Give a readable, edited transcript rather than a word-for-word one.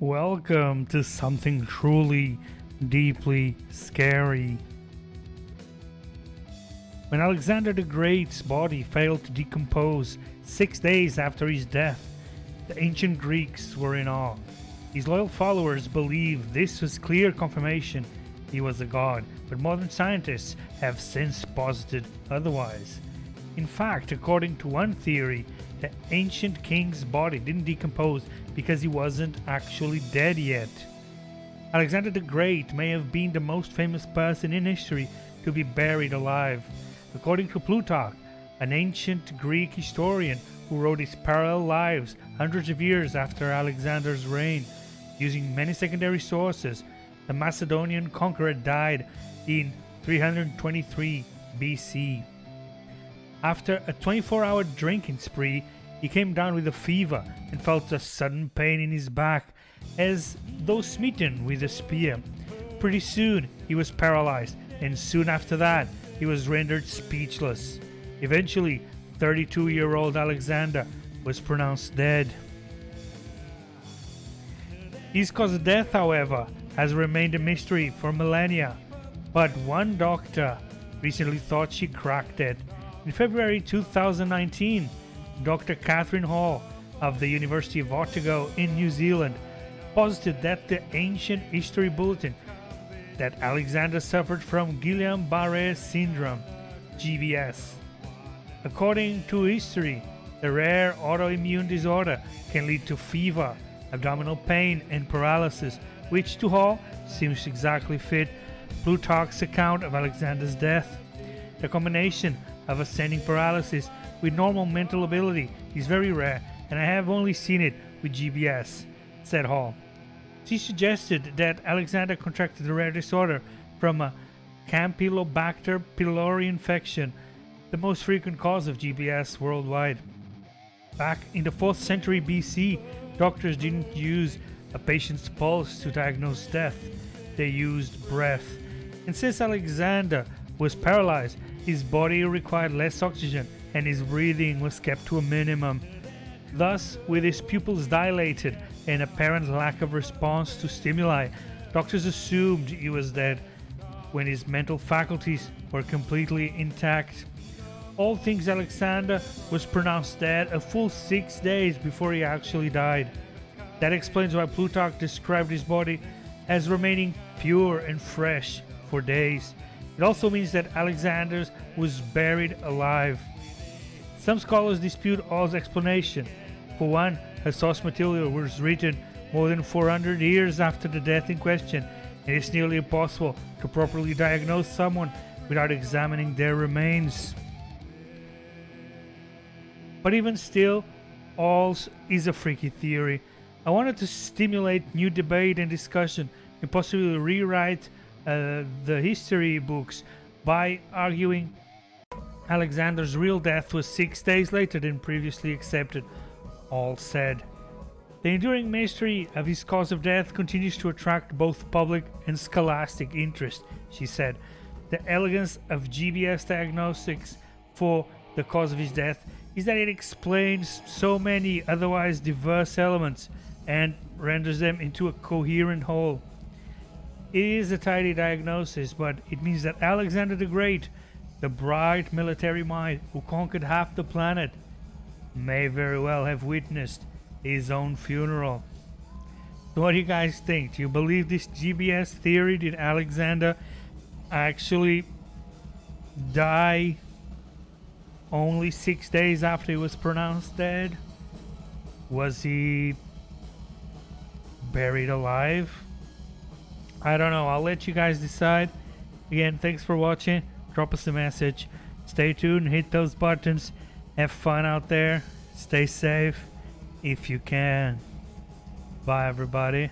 Welcome to something truly, deeply scary. When Alexander the Great's body failed to decompose 6 days after his death, the ancient Greeks were in awe. His loyal followers believed this was clear confirmation he was a god, but modern scientists have since posited otherwise. In fact, according to one theory, the ancient king's body didn't decompose because he wasn't actually dead yet. Alexander the Great may have been the most famous person in history to be buried alive. According to Plutarch, an ancient Greek historian who wrote his parallel lives hundreds of years after Alexander's reign, using many secondary sources, the Macedonian conqueror died in 323 BC. After a 24-hour drinking spree, he came down with a fever and felt a sudden pain in his back, as though smitten with a spear. Pretty soon he was paralyzed, and soon after that he was rendered speechless. Eventually, 32-year-old Alexander was pronounced dead. His cause of death, however, has remained a mystery for millennia, but one doctor recently thought she cracked it. In February 2019, Dr. Catherine Hall of the University of Otago in New Zealand posited that the Ancient History Bulletin that Alexander suffered from Guillain-Barré syndrome, GBS. According to history, the rare autoimmune disorder can lead to fever, abdominal pain, and paralysis, which to Hall seems to exactly fit Plutarch's account of Alexander's death. The combination of ascending paralysis with normal mental ability is very rare, and I have only seen it with GBS, said Hall. She suggested that Alexander contracted the rare disorder from a Campylobacter pylori infection, the most frequent cause of GBS worldwide. Back in the 4th century BC, doctors didn't use a patient's pulse to diagnose death, they used breath. And since Alexander was paralyzed, his body required less oxygen and his breathing was kept to a minimum. Thus, with his pupils dilated and apparent lack of response to stimuli, doctors assumed he was dead when his mental faculties were completely intact. All things, Alexander was pronounced dead a full 6 days before he actually died. That explains why Plutarch described his body as remaining pure and fresh for days. It also means that Alexander was buried alive. Some scholars dispute Hall's explanation. For one, her source material was written more than 400 years after the death in question, and it's nearly impossible to properly diagnose someone without examining their remains. But even still, Hall's is a freaky theory. I wanted to stimulate new debate and discussion and possibly rewrite the history books by arguing Alexander's real death was 6 days later than previously accepted, Hall said. The enduring mystery of his cause of death continues to attract both public and scholastic interest, she said. The elegance of GBS diagnostics for the cause of his death is that it explains so many otherwise diverse elements and renders them into a coherent whole. It is a tidy diagnosis, but it means that Alexander the Great, the bright military mind who conquered half the planet, may very well have witnessed his own funeral. So what do you guys think? Do you believe this GBS theory? Did Alexander actually die only 6 days after he was pronounced dead? Was he buried alive? I don't know. I'll let you guys decide. Again, thanks for watching. Drop us a message. Stay tuned. Hit those buttons. Have fun out there. Stay safe if you can. Bye, everybody.